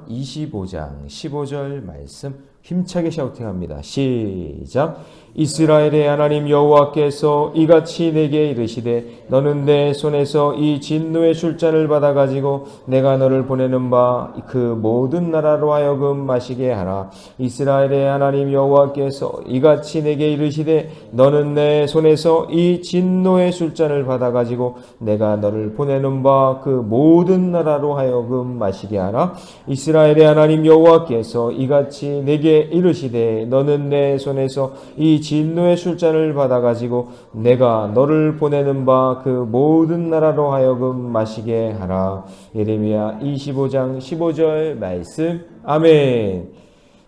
25장 15절 말씀 힘차게 샤우팅합니다. 시작. 이스라엘의 하나님 여호와께서 이같이 내게 이르시되 너는 내 손에서 이 진노의 술잔을 받아 가지고 내가 너를 보내는 바 그 모든 나라로 하여금 마시게 하라. 이스라엘의 하나님 여호와께서 이같이 내게 이르시되 너는 내 손에서 이 진노의 술잔을 받아 가지고 내가 너를 보내는 바 그 모든 나라로 하여금 마시게 하라. 이스라엘의 하나님 여호와께서 이같이 내게 이르시되 너는 내 손에서 이 진노의 술잔을 받아 가지고 내가 너를 보내는 바 그 모든 나라로 하여금 마시게 하라. 예레미야 25장 15절 말씀. 아멘.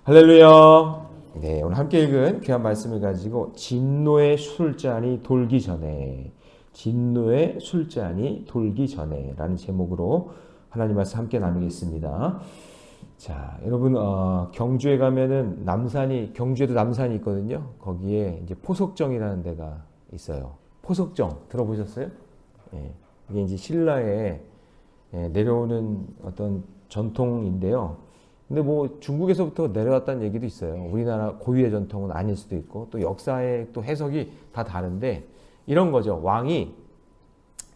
할렐루야. 네, 오늘 함께 읽은 귀한 말씀을 가지고 진노의 술잔이 돌기 전에, 진노의 술잔이 돌기 전에 라는 제목으로 하나님 말씀 함께 나누겠습니다. 자, 여러분, 경주에 가면은 경주에도 남산이 있거든요. 거기에 이제 포석정이라는 데가 있어요. 포석정 들어보셨어요? 예, 이게 이제 신라에 내려오는 어떤 전통인데요. 근데 뭐 중국에서부터 내려왔다는 얘기도 있어요. 우리나라 고유의 전통은 아닐 수도 있고 또 역사의 또 해석이 다 다른데 이런 거죠. 왕이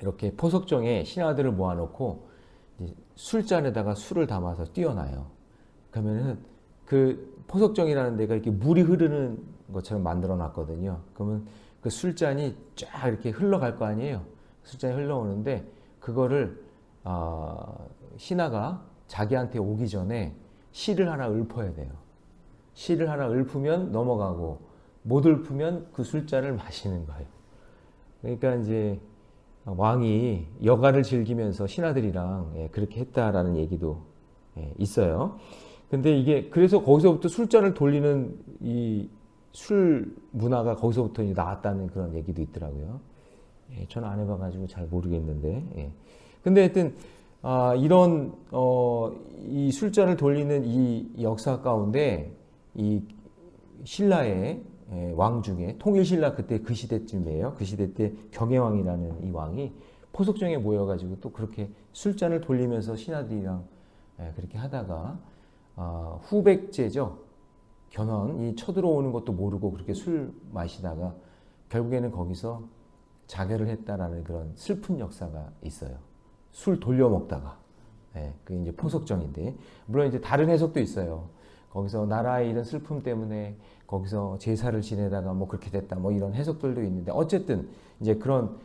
이렇게 포석정에 신하들을 모아놓고 술잔에다가 술을 담아서 띄워놔요. 그러면은 그 포석정이라는 데가 이렇게 물이 흐르는 것처럼 만들어 놨거든요. 그러면 그 술잔이 쫙 이렇게 흘러갈 거 아니에요. 술잔이 흘러오는데 그거를 신하가 자기한테 오기 전에 실을 하나 읊어야 돼요. 실을 하나 읊으면 넘어가고 못 읊으면 그 술잔을 마시는 거예요. 그러니까 이제 왕이 여가를 즐기면서 신하들이랑 그렇게 했다라는 얘기도 있어요. 근데 이게 그래서 거기서부터 술잔을 돌리는 이 술 문화가 거기서부터 이제 나왔다는 그런 얘기도 있더라고요. 저는 안 해봐가지고 잘 모르겠는데. 근데 하여튼 이런 이 술잔을 돌리는 이 역사 가운데 이 신라의 왕 중에 통일신라 그때 그 시대쯤이에요. 그 시대 때 경혜왕이라는 이 왕이 포석정에 모여가지고 또 그렇게 술잔을 돌리면서 신하들이랑 그렇게 하다가 후백제죠. 견훤이 쳐들어오는 것도 모르고 그렇게 술 마시다가 결국에는 거기서 자결을 했다라는 그런 슬픈 역사가 있어요. 술 돌려 먹다가. 그게 이제 포석정인데 물론 이제 다른 해석도 있어요. 거기서 나라의 이런 슬픔 때문에 거기서 제사를 지내다가 뭐 그렇게 됐다 뭐 이런 해석들도 있는데 어쨌든 이제 그런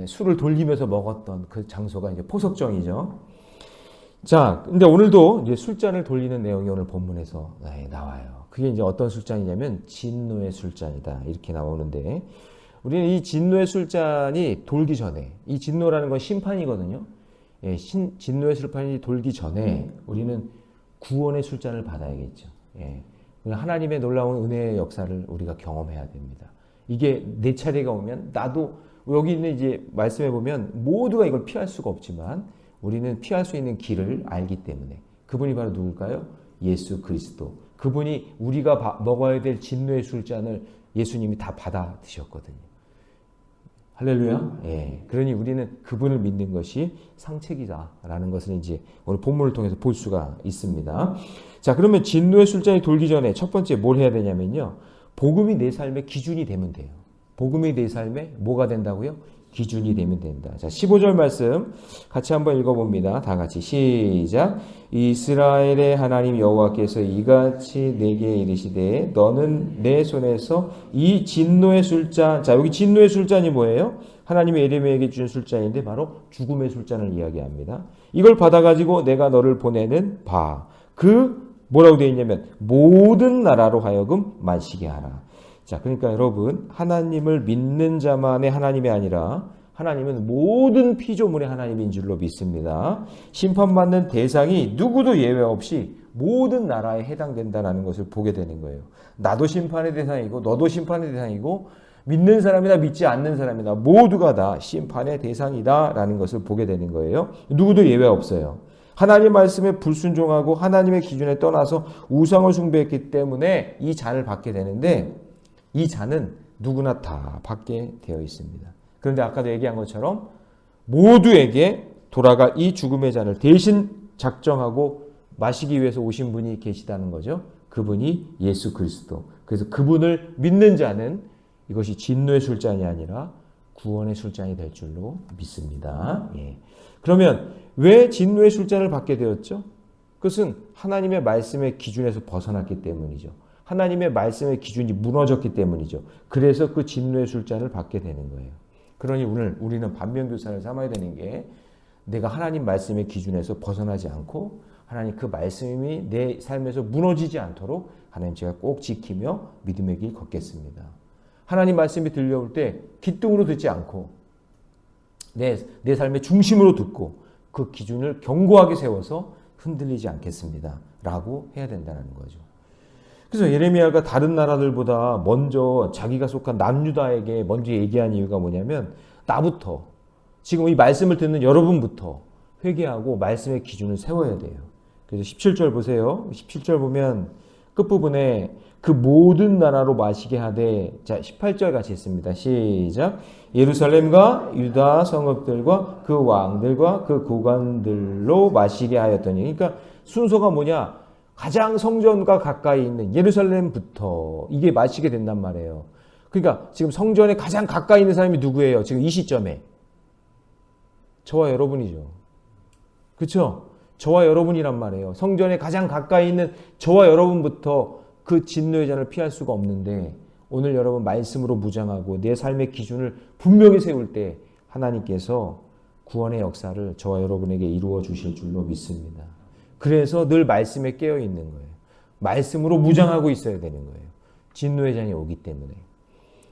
술을 돌리면서 먹었던 그 장소가 이제 포석정이죠. 자, 근데 오늘도 이제 술잔을 돌리는 내용이 오늘 본문에서 나와요. 그게 이제 어떤 술잔이냐면 진노의 술잔이다 이렇게 나오는데 우리는 이 진노의 술잔이 돌기 전에 이 진노라는 건 심판이거든요. 진노의 술잔이 돌기 전에 우리는 구원의 술잔을 받아야겠죠. 하나님의 놀라운 은혜의 역사를 우리가 경험해야 됩니다. 이게 내 차례가 오면 나도 여기 있는 이제 말씀해 보면 모두가 이걸 피할 수가 없지만 우리는 피할 수 있는 길을 알기 때문에 그분이 바로 누굴까요? 예수 그리스도. 그분이 우리가 먹어야 될 진노의 술잔을 예수님이 다 받아 드셨거든요. 할렐루야. 그러니 우리는 그분을 믿는 것이 상책이다라는 것을 이제 오늘 본문을 통해서 볼 수가 있습니다. 자, 그러면 진노의 술잔이 돌기 전에 첫 번째 뭘 해야 되냐면요. 복음이 내 삶의 기준이 되면 돼요. 복음이 내 삶에 뭐가 된다고요? 기준이 되면 된다. 자, 15절 말씀 같이 한번 읽어봅니다. 다 같이 시작. 이스라엘의 하나님 여호와께서 이같이 내게 이르시되 너는 내 손에서 이 진노의 술잔. 자, 여기 진노의 술잔이 뭐예요? 하나님이 예레미야에게 준 술잔인데 바로 죽음의 술잔을 이야기합니다. 이걸 받아가지고 내가 너를 보내는 바. 뭐라고 되어 있냐면 모든 나라로 하여금 마시게 하라. 자, 그러니까 여러분 하나님을 믿는 자만의 하나님이 아니라 하나님은 모든 피조물의 하나님인 줄로 믿습니다. 심판받는 대상이 누구도 예외 없이 모든 나라에 해당된다는 것을 보게 되는 거예요. 나도 심판의 대상이고 너도 심판의 대상이고 믿는 사람이나 믿지 않는 사람이나 모두가 다 심판의 대상이다라는 것을 보게 되는 거예요. 누구도 예외 없어요. 하나님의 말씀에 불순종하고 하나님의 기준에 떠나서 우상을 숭배했기 때문에 이 잔을 받게 되는데 이 잔은 누구나 다 받게 되어 있습니다. 그런데 아까도 얘기한 것처럼 모두에게 돌아갈 이 죽음의 잔을 대신 작정하고 마시기 위해서 오신 분이 계시다는 거죠. 그분이 예수 그리스도. 그래서 그분을 믿는 자는 이것이 진노의 술잔이 아니라 구원의 술잔이 될 줄로 믿습니다. 예. 그러면 왜 진노의 술잔을 받게 되었죠? 그것은 하나님의 말씀의 기준에서 벗어났기 때문이죠. 하나님의 말씀의 기준이 무너졌기 때문이죠. 그래서 그 진노의 술잔을 받게 되는 거예요. 그러니 오늘 우리는 반면교사를 삼아야 되는 게 내가 하나님 말씀의 기준에서 벗어나지 않고 하나님 그 말씀이 내 삶에서 무너지지 않도록 하나님 제가 꼭 지키며 믿음의 길 걷겠습니다. 하나님 말씀이 들려올 때 귓등으로 듣지 않고 내 삶의 중심으로 듣고 그 기준을 견고하게 세워서 흔들리지 않겠습니다. 라고 해야 된다는 거죠. 그래서 예레미야가 다른 나라들보다 먼저 자기가 속한 남유다에게 먼저 얘기한 이유가 뭐냐면 나부터 지금 이 말씀을 듣는 여러분부터 회개하고 말씀의 기준을 세워야 돼요. 그래서 17절 보세요. 17절 보면 끝부분에 그 모든 나라로 마시게 하되, 자 18절 같이 있습니다. 시작. 예루살렘과 유다 성읍들과 그 왕들과 그 고관들로 마시게 하였더니, 그러니까 순서가 뭐냐? 가장 성전과 가까이 있는 예루살렘부터 이게 마시게 된단 말이에요. 그러니까 지금 성전에 가장 가까이 있는 사람이 누구예요? 지금 이 시점에 저와 여러분이죠. 그렇죠? 저와 여러분이란 말이에요. 성전에 가장 가까이 있는 저와 여러분부터 그 진노의 잔을 피할 수가 없는데, 오늘 여러분 말씀으로 무장하고 내 삶의 기준을 분명히 세울 때 하나님께서 구원의 역사를 저와 여러분에게 이루어 주실 줄로 믿습니다. 그래서 늘 말씀에 깨어 있는 거예요. 말씀으로 무장하고 있어야 되는 거예요. 진노의 잔이 오기 때문에.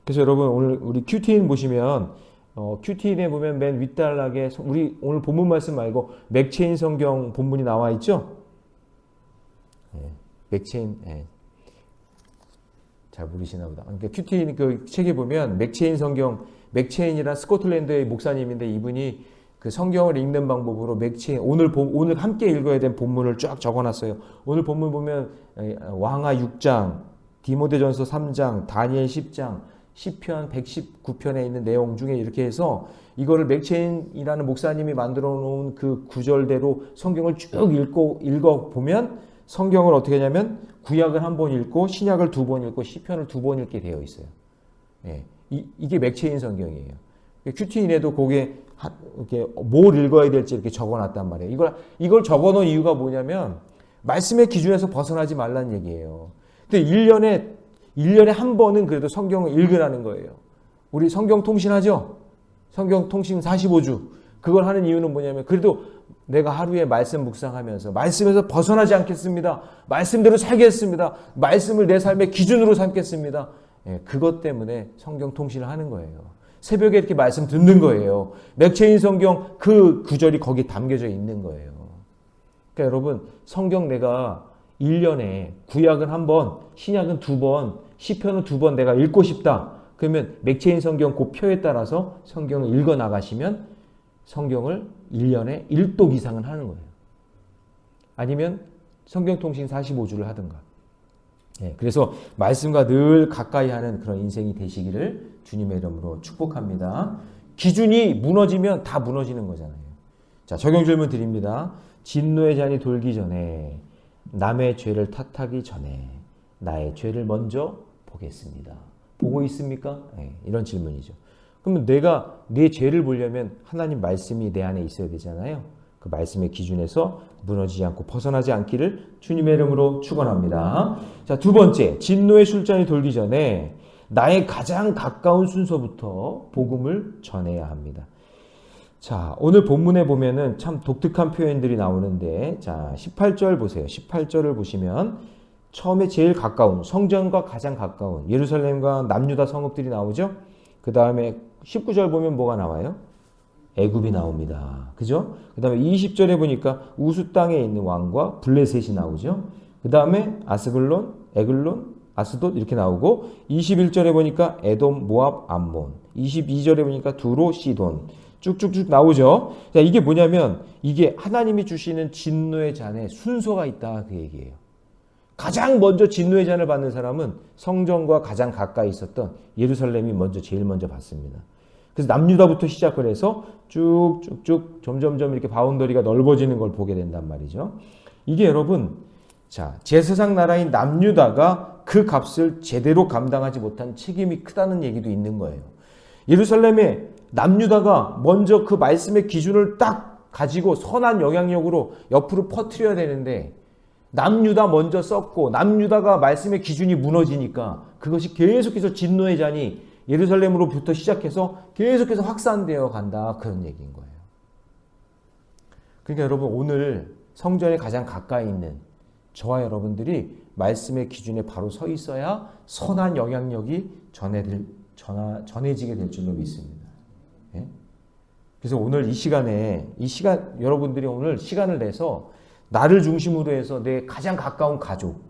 그래서 여러분 오늘 우리 큐티인 보시면 큐티인에 보면 맨 윗단락에 우리 오늘 본문 말씀 말고 맥체인 성경 본문이 나와 있죠? 맥체인, 잘 모르시나 보다. 그러니까 큐티인 그 책에 보면 맥체인 성경, 맥체인이란 스코틀랜드의 목사님인데 이분이 그 성경을 읽는 방법으로 맥체인, 오늘 함께 읽어야 될 본문을 쫙 적어놨어요. 오늘 본문 보면 왕하 6장, 디모데전서 3장, 다니엘 10장, 시편 119편에 있는 내용 중에 이렇게 해서 이거를 맥체인이라는 목사님이 만들어 놓은 그 구절대로 성경을 쭉 읽어 보면 성경을 어떻게 하냐면 구약을 한 번 읽고 신약을 두 번 읽고 시편을 두 번 읽게 되어 있어요. 예, 이게 맥체인 성경이에요. 큐티인에도 거기에 이렇게 뭘 읽어야 될지 이렇게 적어놨단 말이에요. 이걸 적어놓은 이유가 뭐냐면 말씀의 기준에서 벗어나지 말라는 얘기예요. 근데 1년에 한 번은 그래도 성경을 읽으라는 거예요. 우리 성경 통신하죠? 성경 통신 45주. 그걸 하는 이유는 뭐냐면 그래도 내가 하루에 말씀 묵상하면서 말씀에서 벗어나지 않겠습니다. 말씀대로 살겠습니다. 말씀을 내 삶의 기준으로 삼겠습니다. 예, 그것 때문에 성경 통신을 하는 거예요. 새벽에 이렇게 말씀 듣는 거예요. 맥체인 성경 그 구절이 거기 담겨져 있는 거예요. 그러니까 여러분 성경 내가 1년에 구약은 한 번, 신약은 두 번, 시편은 두 번 내가 읽고 싶다. 그러면 맥체인 성경 그 표에 따라서 성경을 읽어 나가시면 성경을 1년에 1독 이상은 하는 거예요. 아니면 성경통신 45주를 하든가. 예, 그래서 말씀과 늘 가까이 하는 그런 인생이 되시기를 주님의 이름으로 축복합니다. 기준이 무너지면 다 무너지는 거잖아요. 자, 적용 질문 드립니다. 진노의 잔이 돌기 전에 남의 죄를 탓하기 전에 나의 죄를 먼저 보겠습니다. 보고 있습니까? 네, 이런 질문이죠. 그러면 내가 내 죄를 보려면 하나님 말씀이 내 안에 있어야 되잖아요. 그 말씀의 기준에서 무너지지 않고 벗어나지 않기를 주님의 이름으로 축원합니다. 자, 두 번째, 진노의 술잔이 돌기 전에 나의 가장 가까운 순서부터 복음을 전해야 합니다. 자, 오늘 본문에 보면은 참 독특한 표현들이 나오는데, 자, 18절 보세요. 18절을 보시면 처음에 제일 가까운, 성전과 가장 가까운 예루살렘과 남유다 성읍들이 나오죠. 그 다음에 19절 보면 뭐가 나와요? 애굽이 나옵니다. 그죠? 그 다음에 20절에 보니까 우수 땅에 있는 왕과 블레셋이 나오죠. 그 다음에 아스글론, 에글론, 아스돗 이렇게 나오고, 21절에 보니까 에돔, 모압, 암몬, 22절에 보니까 두로, 시돈 쭉쭉쭉 나오죠. 자, 이게 뭐냐면 이게 하나님이 주시는 진노의 잔에 순서가 있다 그 얘기예요. 가장 먼저 진노의 잔을 받는 사람은 성전과 가장 가까이 있었던 예루살렘이 제일 먼저 받습니다. 그래서 남유다부터 시작을 해서 쭉쭉쭉 점점점 이렇게 바운더리가 넓어지는 걸 보게 된단 말이죠. 이게 여러분, 자, 제사장 나라인 남유다가 그 값을 제대로 감당하지 못한 책임이 크다는 얘기도 있는 거예요. 예루살렘에 남유다가 먼저 그 말씀의 기준을 딱 가지고 선한 영향력으로 옆으로 퍼뜨려야 되는데 남유다 먼저 썼고 남유다가 말씀의 기준이 무너지니까 그것이 계속해서 진노의 잔이 예루살렘으로부터 시작해서 계속해서 확산되어 간다, 그런 얘기인 거예요. 그러니까 여러분, 오늘 성전에 가장 가까이 있는 저와 여러분들이 말씀의 기준에 바로 서 있어야 선한 영향력이 전해지게 될 줄로 믿습니다. 예? 그래서 오늘 여러분들이 오늘 시간을 내서 나를 중심으로 해서 내 가장 가까운 가족,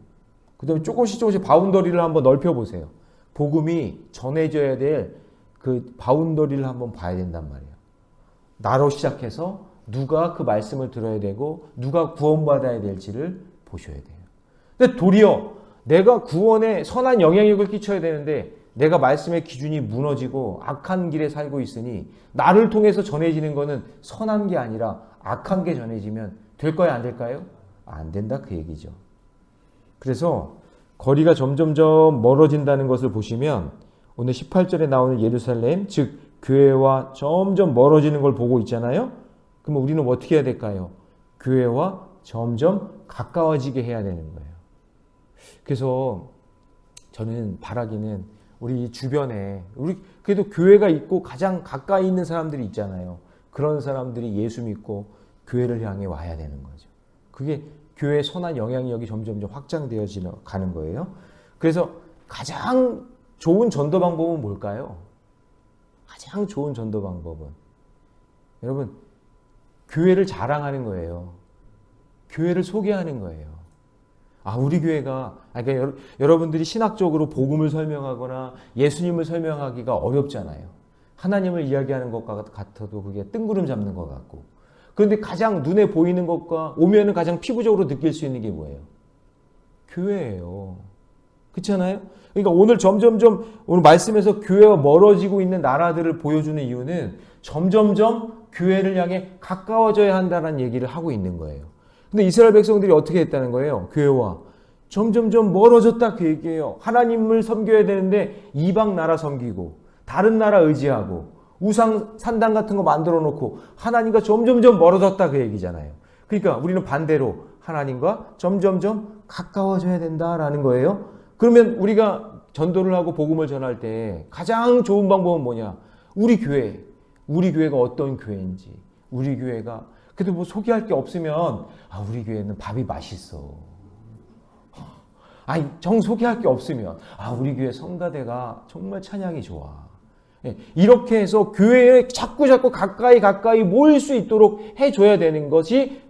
그 다음에 조금씩 바운더리를 한번 넓혀보세요. 복음이 전해져야 될 그 바운더리를 한번 봐야 된단 말이에요. 나로 시작해서 누가 그 말씀을 들어야 되고 누가 구원받아야 될지를 보셔야 돼요. 근데 도리어 내가 구원에 선한 영향력을 끼쳐야 되는데 내가 말씀의 기준이 무너지고 악한 길에 살고 있으니 나를 통해서 전해지는 것은 선한 게 아니라 악한 게 전해지면 될까요, 안 될까요? 안 된다, 그 얘기죠. 그래서 거리가 점점점 멀어진다는 것을 보시면 오늘 18절에 나오는 예루살렘, 즉 교회와 점점 멀어지는 걸 보고 있잖아요. 그러면 우리는 어떻게 해야 될까요? 교회와 점점 가까워지게 해야 되는 거예요. 그래서 저는 바라기는 우리 주변에 우리 그래도 교회가 있고 가장 가까이 있는 사람들이 있잖아요. 그런 사람들이 예수 믿고 교회를 향해 와야 되는 거죠. 그게 교회의 선한 영향력이 점점 확장되어 가는 거예요. 그래서 가장 좋은 전도 방법은 뭘까요? 가장 좋은 전도 방법은 여러분, 교회를 자랑하는 거예요. 교회를 소개하는 거예요. 아, 우리 교회가, 그러니까 여러분들이 신학적으로 복음을 설명하거나 예수님을 설명하기가 어렵잖아요. 하나님을 이야기하는 것 같아도 그게 뜬구름 잡는 것 같고. 그런데 가장 눈에 보이는 것과 오면은 가장 피부적으로 느낄 수 있는 게 뭐예요? 교회예요. 그렇잖아요? 그러니까 오늘 점점점 오늘 말씀에서 교회와 멀어지고 있는 나라들을 보여주는 이유는 점점점 교회를 향해 가까워져야 한다는 얘기를 하고 있는 거예요. 근데 이스라엘 백성들이 어떻게 했다는 거예요? 교회와 점점점 멀어졌다, 그 얘기예요. 하나님을 섬겨야 되는데 이방 나라 섬기고 다른 나라 의지하고 우상 산당 같은 거 만들어 놓고 하나님과 점점점 멀어졌다, 그 얘기잖아요. 그러니까 우리는 반대로 하나님과 점점점 가까워져야 된다라는 거예요. 그러면 우리가 전도를 하고 복음을 전할 때 가장 좋은 방법은 뭐냐? 우리 교회가 어떤 교회인지, 우리 교회가 그래도 뭐 소개할 게 없으면 우리 교회는 밥이 맛있어. 소개할 게 없으면 우리 교회 성가대가 정말 찬양이 좋아. 이렇게 해서 교회에 자꾸 가까이 모일 수 있도록 해줘야 되는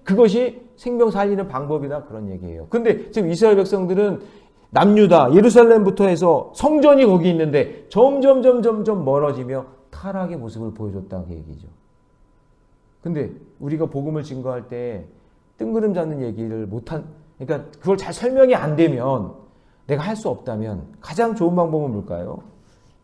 그것이 생명 살리는 방법이다, 그런 얘기예요. 근데 지금 이스라엘 백성들은 남유다, 예루살렘부터 해서 성전이 거기 있는데 점점 멀어지며 타락의 모습을 보여줬다, 그 얘기죠. 근데 우리가 복음을 증거할 때 뜬구름 잡는 얘기를 그러니까 그걸 잘 설명이 안 되면, 내가 할 수 없다면 가장 좋은 방법은 뭘까요?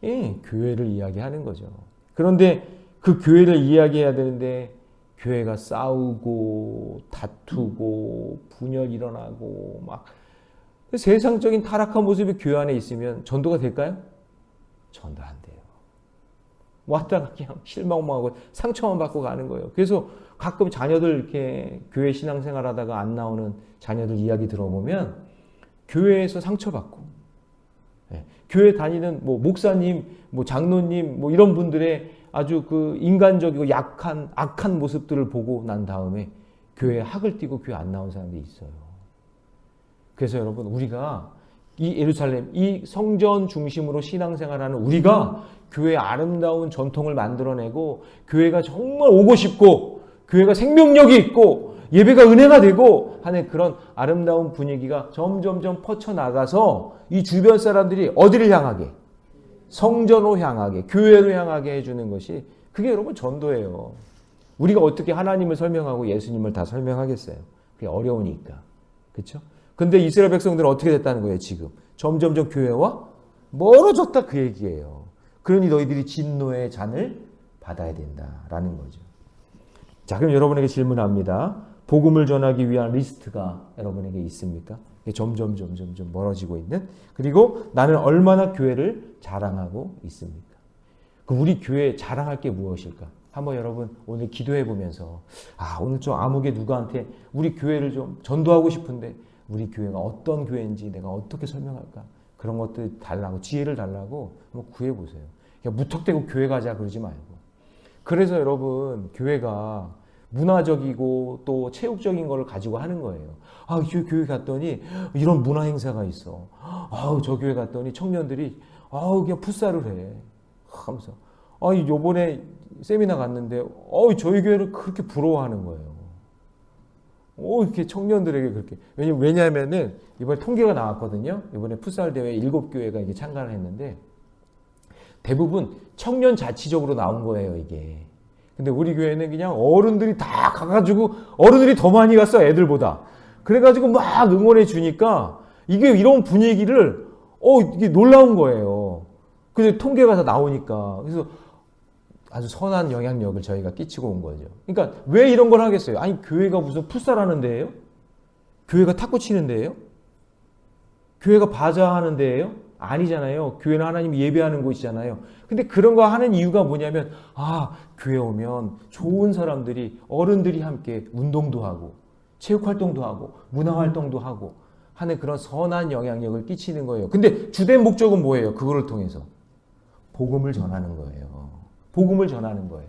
교회를 이야기하는 거죠. 그런데 그 교회를 이야기해야 되는데 교회가 싸우고 다투고 분열 일어나고 막 세상적인 타락한 모습이 교회 안에 있으면 전도가 될까요? 전도 안 돼요. 왔다가 그냥 실망만 하고 상처만 받고 가는 거예요. 그래서 가끔 자녀들 이렇게 교회 신앙생활 하다가 안 나오는 자녀들 이야기 들어보면 교회에서 상처받고, 교회 다니는 목사님, 장로님, 이런 분들의 아주 그 인간적이고 악한 모습들을 보고 난 다음에 교회에 학을 띄고 교회 안 나온 사람들이 있어요. 그래서 여러분, 우리가 이 예루살렘, 이 성전 중심으로 신앙생활하는 우리가 교회의 아름다운 전통을 만들어내고 교회가 정말 오고 싶고 교회가 생명력이 있고 예배가 은혜가 되고 하는 그런 아름다운 분위기가 점점점 퍼쳐나가서 이 주변 사람들이 어디를 향하게? 성전으로 향하게, 교회로 향하게 해주는 것이, 그게 여러분 전도예요. 우리가 어떻게 하나님을 설명하고 예수님을 다 설명하겠어요? 그게 어려우니까. 그렇죠? 근데 이스라엘 백성들은 어떻게 됐다는 거예요, 지금? 점점점 교회와 멀어졌다, 그 얘기예요. 그러니 너희들이 진노의 잔을 받아야 된다라는 거죠. 자, 그럼 여러분에게 질문합니다. 복음을 전하기 위한 리스트가 여러분에게 있습니까? 점점 멀어지고 있는. 그리고 나는 얼마나 교회를 자랑하고 있습니까? 우리 교회 자랑할 게 무엇일까? 한번 여러분 오늘 기도해 보면서 오늘 좀 아무개 누구한테 우리 교회를 좀 전도하고 싶은데 우리 교회가 어떤 교회인지 내가 어떻게 설명할까? 그런 것들 달라고, 지혜를 달라고 한번 구해보세요. 그냥 무턱대고 교회 가자 그러지 말고. 그래서 여러분 교회가 문화적이고 또 체육적인 거를 가지고 하는 거예요. 이 교회 갔더니 이런 문화 행사가 있어. 저 교회 갔더니 청년들이 그냥 풋살을 해. 하면서 요번에 세미나 갔는데 저희 교회를 그렇게 부러워하는 거예요. 이렇게 청년들에게 그렇게. 왜냐하면은 이번에 통계가 나왔거든요. 이번에 풋살 대회 7교회가 이게 참가를 했는데 대부분 청년 자치적으로 나온 거예요, 이게. 근데 우리 교회는 그냥 어른들이 다 가가지고 어른들이 더 많이 갔어, 애들보다. 그래가지고 막 응원해 주니까 이게 이런 분위기를 이게 놀라운 거예요. 그래서 통계가 다 나오니까. 그래서 아주 선한 영향력을 저희가 끼치고 온 거죠. 그러니까 왜 이런 걸 하겠어요? 아니 교회가 무슨 풋살하는 데예요? 교회가 탁구 치는 데예요? 교회가 바자하는 데예요? 아니잖아요. 교회는 하나님 예배하는 곳이잖아요. 근데 그런 거 하는 이유가 뭐냐면 교회 오면 좋은 사람들이 어른들이 함께 운동도 하고 체육활동도 하고 문화활동도 하고 하는 그런 선한 영향력을 끼치는 거예요. 근데 주된 목적은 뭐예요? 그거를 통해서 복음을 전하는 거예요. 복음을 전하는 거예요.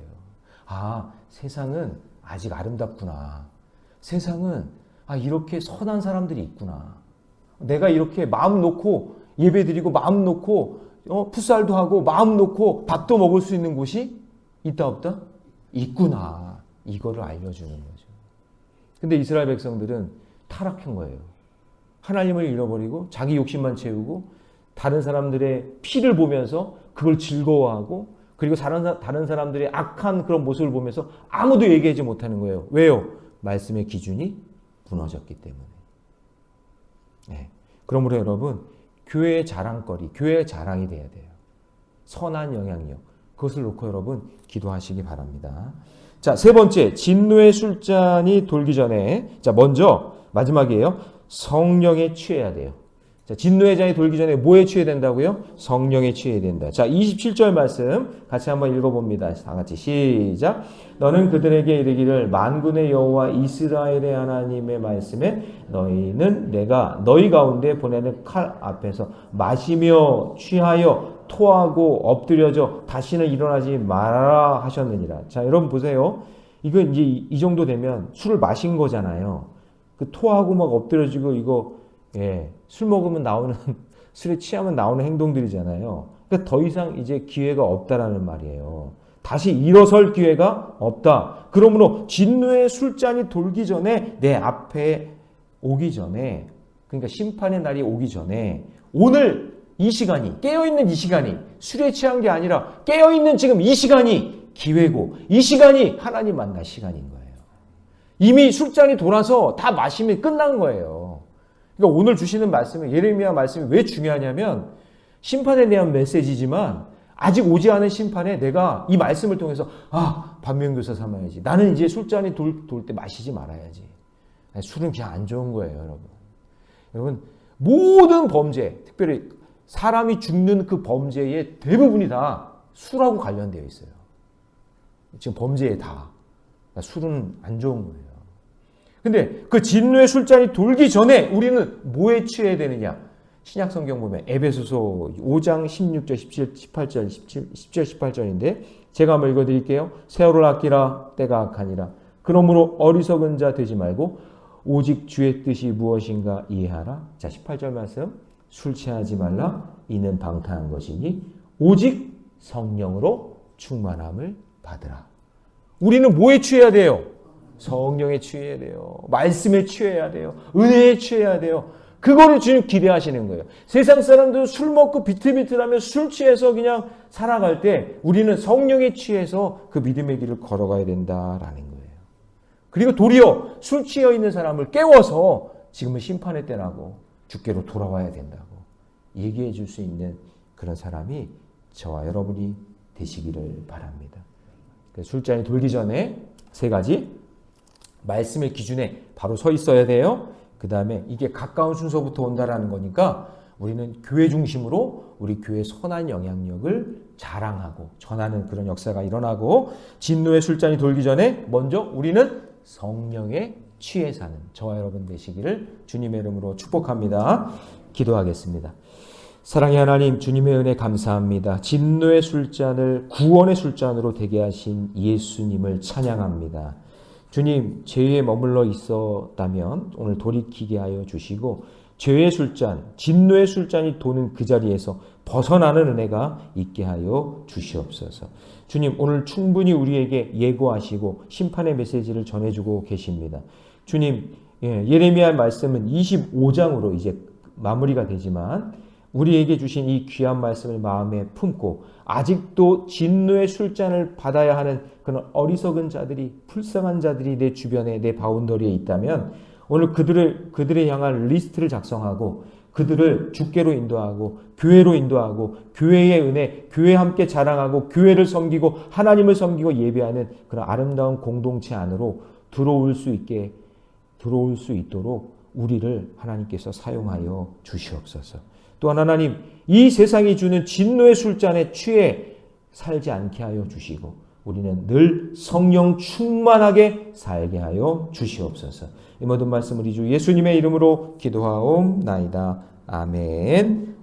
세상은 아직 아름답구나. 세상은 이렇게 선한 사람들이 있구나. 내가 이렇게 마음 놓고 예배드리고 마음 놓고 풋살도 하고 마음 놓고 밥도 먹을 수 있는 곳이 있다 없다? 있구나. 이거를 알려주는 거죠. 근데 이스라엘 백성들은 타락한 거예요. 하나님을 잃어버리고 자기 욕심만 채우고 다른 사람들의 피를 보면서 그걸 즐거워하고 그리고 다른 사람들의 악한 그런 모습을 보면서 아무도 얘기하지 못하는 거예요. 왜요? 말씀의 기준이 무너졌기 때문에. 네. 그러므로 여러분 교회의 자랑거리, 교회의 자랑이 돼야 돼요. 선한 영향력. 그것을 놓고 여러분 기도하시기 바랍니다. 자, 세 번째, 진노의 술잔이 돌기 전에, 먼저 마지막이에요. 성령에 취해야 돼요. 자, 진노의 잔이 돌기 전에 뭐에 취해야 된다고요? 성령에 취해야 된다. 자, 27절 말씀 같이 한번 읽어봅니다. 다 같이 시작. 너는 그들에게 이르기를 만군의 여호와 이스라엘의 하나님의 말씀에 너희는 내가 너희 가운데 보내는 칼 앞에서 마시며 취하여 토하고 엎드려져 다시는 일어나지 말아라 하셨느니라. 자, 여러분 보세요. 이건 이제 이 정도 되면 술을 마신 거잖아요. 그 토하고 막 엎드려지고 이거 술 먹으면 나오는 술에 취하면 나오는 행동들이잖아요. 그러니까 더 이상 이제 기회가 없다라는 말이에요. 다시 일어설 기회가 없다. 그러므로 진노의 술잔이 돌기 전에 내 앞에 오기 전에 그러니까 심판의 날이 오기 전에 오늘 이 시간이 깨어있는 이 시간이 술에 취한 게 아니라 깨어있는 지금 이 시간이 기회고 이 시간이 하나님 만날 시간인 거예요. 이미 술잔이 돌아서 다 마시면 끝난 거예요. 그러니까 오늘 주시는 말씀은 예레미야 말씀이 왜 중요하냐면 심판에 대한 메시지지만 아직 오지 않은 심판에 내가 이 말씀을 통해서 반면교사 삼아야지. 나는 이제 술잔이 돌 때 마시지 말아야지. 아니, 술은 그냥 안 좋은 거예요, 여러분. 여러분 모든 범죄, 특별히 사람이 죽는 그 범죄의 대부분이 다 술하고 관련되어 있어요. 지금 범죄에 다. 그러니까 술은 안 좋은 거예요. 근데 그 진노의 술잔이 돌기 전에 우리는 뭐에 취해야 되느냐? 신약 성경 보면 에베소서 5장 16절, 17, 18절, 10절, 18절인데 제가 한번 읽어드릴게요. 세월을 아끼라 때가 악하니라. 그러므로 어리석은 자 되지 말고 오직 주의 뜻이 무엇인가 이해하라. 자, 18절 말씀. 술 취하지 말라. 이는 방탕한 것이니 오직 성령으로 충만함을 받으라. 우리는 뭐에 취해야 돼요? 성령에 취해야 돼요. 말씀에 취해야 돼요. 은혜에 취해야 돼요. 그거를 주님 기대하시는 거예요. 세상 사람들 술 먹고 비틀비틀하며 술 취해서 그냥 살아갈 때 우리는 성령에 취해서 그 믿음의 길을 걸어가야 된다라는 거예요. 그리고 도리어 술 취해 있는 사람을 깨워서 지금은 심판의 때라고 주께로 돌아와야 된다고 얘기해 줄 수 있는 그런 사람이 저와 여러분이 되시기를 바랍니다. 술잔이 돌기 전에 세 가지. 말씀의 기준에 바로 서 있어야 돼요. 그 다음에 이게 가까운 순서부터 온다라는 거니까 우리는 교회 중심으로 우리 교회의 선한 영향력을 자랑하고 전하는 그런 역사가 일어나고, 진노의 술잔이 돌기 전에 먼저 우리는 성령에 취해 사는 저와 여러분 되시기를 주님의 이름으로 축복합니다. 기도하겠습니다. 사랑의 하나님, 주님의 은혜 감사합니다. 진노의 술잔을 구원의 술잔으로 되게 하신 예수님을 찬양합니다. 주님, 죄에 머물러 있었다면 오늘 돌이키게 하여 주시고, 죄의 술잔, 진노의 술잔이 도는 그 자리에서 벗어나는 은혜가 있게 하여 주시옵소서. 주님, 오늘 충분히 우리에게 예고하시고 심판의 메시지를 전해주고 계십니다. 주님, 예레미야 말씀은 25장으로 이제 마무리가 되지만 우리에게 주신 이 귀한 말씀을 마음에 품고 아직도 진노의 술잔을 받아야 하는 그런 어리석은 자들이, 불쌍한 자들이 내 주변에, 내 바운더리에 있다면 오늘 그들을 향한 리스트를 작성하고 그들을 주께로 인도하고 교회로 인도하고 교회의 은혜, 교회 함께 자랑하고 교회를 섬기고 하나님을 섬기고 예배하는 그런 아름다운 공동체 안으로 들어올 수 있도록 우리를 하나님께서 사용하여 주시옵소서. 또한 하나님, 이 세상이 주는 진노의 술잔에 취해 살지 않게 하여 주시고 우리는 늘 성령 충만하게 살게 하여 주시옵소서. 이 모든 말씀 우리 주 예수님의 이름으로 기도하옵나이다. 아멘.